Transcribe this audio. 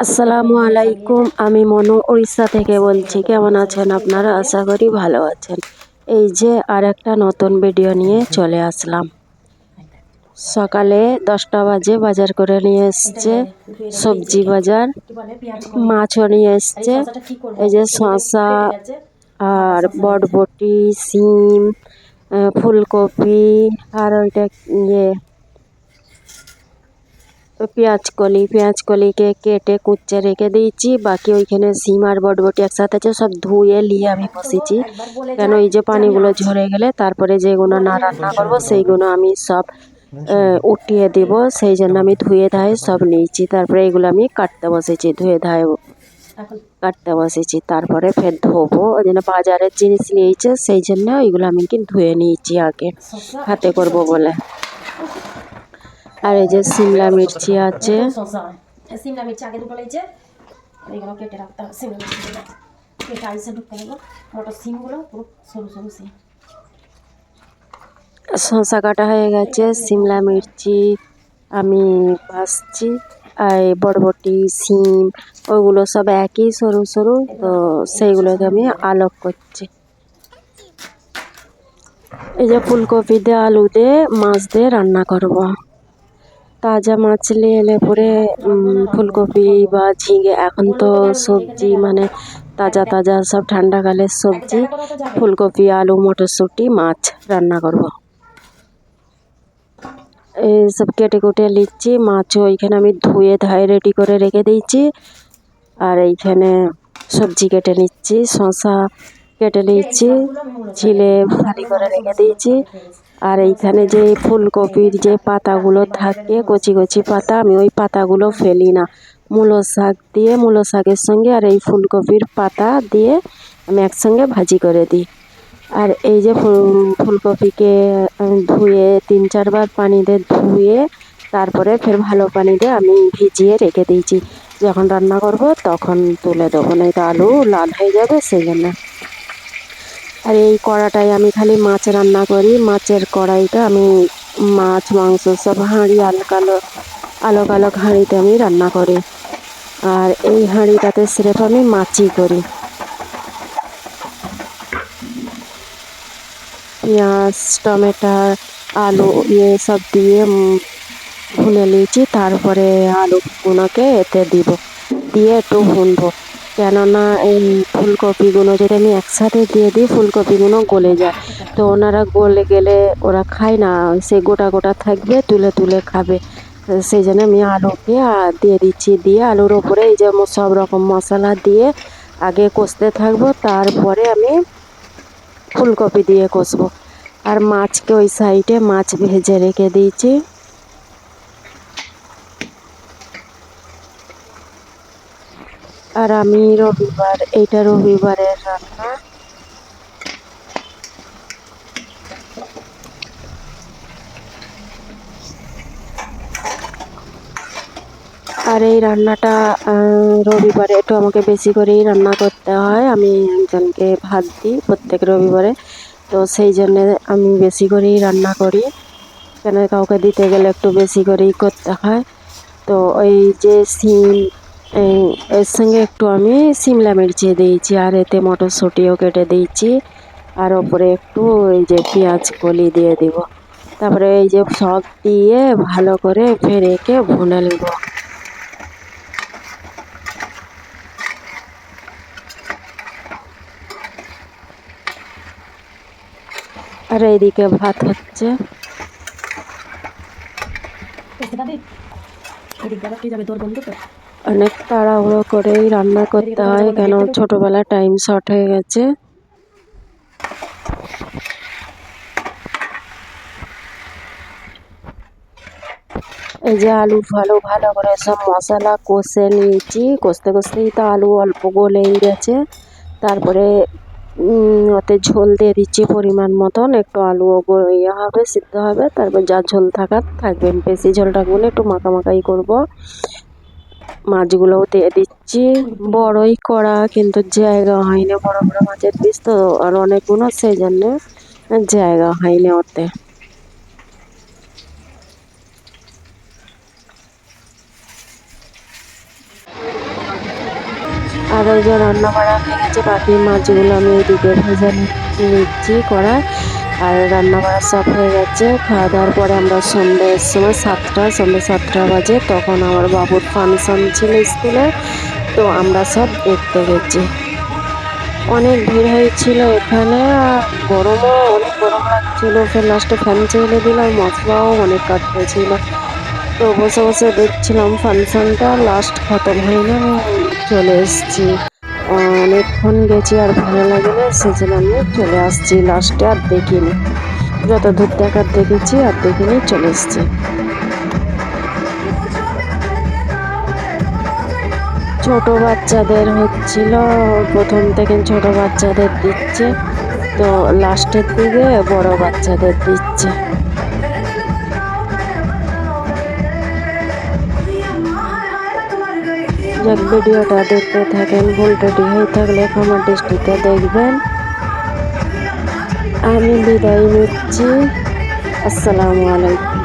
আসসালামু আলাইকুম। আমি মনু উড়িষ্যা থেকে বলছি। কেমন আছেন আপনারা? আশা করি ভালো আছেন। এই যে আর একটা নতুন ভিডিও নিয়ে চলে আসলাম। সকালে 10টা বাজে বাজার করে নিয়ে এসছে, সবজি বাজার, মাছও নিয়ে এসছে। এই যে শসা আর বরবটি, সিম, ফুলকপি আর ওইটা ইয়ে পেঁয়াজকলিকে কেটে কুচে রেখে দিয়েছি। বাকি ওইখানে সিম আর বরবটি একসাথে আছে, সব ধুয়ে নিয়ে আমি বসেছি। কেন এই যে পানিগুলো ঝরে গেলে তারপরে যেগুলো না রান্না করব সেইগুলো আমি সব উঠিয়ে দিব, সেই জন্য আমি ধুয়ে ধায়ে সব নিয়েছি। তারপরে এগুলো আমি কাটতে বসেছি, ধুয়ে ধায়ে কাটতে বসেছি। তারপরে ফের ধোবো, ওই জন্য বাজারের জিনিস নিয়েছে সেই জন্য ওইগুলো আমি কি ধুয়ে নিয়েছি আগে হাতে করব বলে। আর এই যে সিমলা মির্চি আছে, সিমলা মির্চি আগে দুটো লেগেছে, এইগুলো কেটে রাখতে হবে। সিমলা মির্চি কেটে আইসে ঢুকে দেবো, মোটর সিমগুলো পুরো সরু সরু সিম। শসা কাটা হয়ে গেছে, সিমলা মির্চি আমি ভাজছি, আর বরবটি, সিম ওইগুলো সব একই সরু সরু, তো সেইগুলোকে আমি আলোক করছি। এই যে ফুলকপি দিয়ে আলু দিয়ে মাছ দিয়ে রান্না করব। তাজা মাছ নিয়ে এলে পরে ফুলকপি বা ঝিঙে, এখন তো সবজি মানে তাজা তাজা সব ঠান্ডাকালের সবজি, ফুলকপি, আলু, মটরশুঁটি, মাছ রান্না করব। এই সব কেটে কুটে নিচ্ছি। মাছও ওইখানে আমি ধুয়ে ধায়ে রেডি করে রেখে দিয়েছি। আর এইখানে সবজি কেটে নিচ্ছি, শসা কেটে নিচ্ছি, ছিলে ফালি করে রেখে দিয়েছি। আর এইখানে যে ফুলকপির যে পাতাগুলো থাকে, কচি কচি পাতা, আমি ওই পাতাগুলো ফেলি না। মূলো শাক দিয়ে, মূলো শাকের সঙ্গে আর এই ফুলকপির পাতা দিয়ে আমি একসঙ্গে ভাজি করে দিই। আর এই যে ফুলকপিকে ধুয়ে 3-4 বার পানি দিয়ে ধুয়ে তারপরে ফের ভালো পানি দিয়ে আমি ভিজিয়ে রেখে দিয়েছি। যখন রান্না করব তখন তুলে দেবো, না এটা আলু লাল হয়ে যাবে সেই জন্য। আর এই কড়াটায় আমি খালি মাছ রান্না করি। মাছের কড়াইটা আমি মাছ মাংস সব হাঁড়ি আলোক আলোক হাঁড়িতে আমি রান্না করি। আর এই হাঁড়িটাতে সিরেফ আমি মাছই করি। পেঁয়াজ, টমেটো, আলু সব দিয়ে ভুনে নিয়েছি। তারপরে আলুগুলোকে এতে দিব, দিয়ে একটু ভুনবো। কেননা এই ফুলকপিগুলো যদি আমি একসাথে দিয়ে দিই ফুলকপিগুলো গলে যায়, তো ওনারা গলে গেলে ওরা খায় না, সে গোটা গোটা থাকবে, তুলে তুলে খাবে। সেই জন্য আমি আলুকে দিয়ে দিচ্ছি। দিয়ে আলুর ওপরে এই যে সব রকম মশলা দিয়ে আগে কষতে থাকবো, তারপরে আমি ফুলকপি দিয়ে কষবো। আর মাছকে ওই সাইডে মাছ ভেজে রেখে দিয়েছি। আর আমি এইটা রবিবারের রান্না। আর এই রান্নাটা রবিবারে একটু আমাকে বেশি করেই রান্না করতে হয়। আমি একজনকে ভাত দিই প্রত্যেক রবিবারে, তো সেই জন্যে আমি বেশি করেই রান্না করি। কেন কাউকে দিতে গেলে একটু বেশি করেই করতে হয়। তো ওই যে সিম, এর সঙ্গে একটু আমি সিমলা মির্চি দিয়েছি, আর এতে মটরশুঁটিও কেটে দিয়েছি। আর ওপরে একটু এই যে পেঁয়াজ কলি দিয়ে দিব। তারপরে এই যে সব দিয়ে ভালো করে ফের একে ভুনে নেব। আর এইদিকে ভাত হচ্ছে। অনেক তাড়াহুড়ো করেই রান্না করতে হয়, কেন ছোটবেলা টাইম শর্ট হয়ে গেছে। এই যে আলু ভালো করে সব মশলা কষে নিয়েছি। কষতে কষতেই তো আলু অল্প গলেই গেছে। তারপরে ওতে ঝোল দিয়ে দিচ্ছি পরিমাণ মতন। একটু আলু ইয়ে হবে, সিদ্ধ হবে, তারপর যা ঝোল থাকার থাকবে। বেশি ঝোল রাখবো না, একটু মাখামাখাই করব। মাছগুলোও দিয়ে দিচ্ছি। বড়ই কড়া, কিন্তু জায়গা হয়নি, বড় বড় মাছের পিস তো আর অনেকগুলো, সেই জন্যে জায়গা হয়নি ওতে। আর এই যে রান্না বাড়া হয়ে গেছে, বাকি মাছগুলো আমি এইদিকে ভেজে নিচ্ছি কড়াই। আর রান্না বাড়া সব হয়ে গেছে। খাওয়া দাওয়ার পরে আমরা সন্ধ্যের সময় সন্ধ্যে 7টা বাজে, তখন আমার বাবুর ফাংশন ছিল স্কুলে, তো আমরা সব দেখতে গেছি। অনেক ভিড় হয়েছিল এখানে, আর গরমও অনেক গরম লাগছিল। ফের লাস্টে ফ্যান চালিয়ে দিলাম, মশলাও অনেক কাটতেছিল। তো বসে বসে দেখছিলাম ফাংশনটা, লাস্ট খতম হয়নি, আমি চলে এসেছি। অনেকক্ষণ গেছি আর ভালো লাগে না, সেজন্য আমি চলে আসছি লাস্টে, আর দেখিনি। যত দূর দেখার দেখেছি আর দেখিনি, চলে এসেছি। ছোট বাচ্চাদের হচ্ছিল, প্রথম থেকে ছোট বাচ্চাদের দিচ্ছে, তো লাস্টের দিকে বড় বাচ্চাদের দিচ্ছে। যাক, ভিডিওটা দেখতে থাকেন, ভুল ত্রুটি হয়ে থাকলে ক্ষমার দৃষ্টিতে দেখবেন। আমি বিদায় নিচ্ছি। আসসালামু আলাইকুম।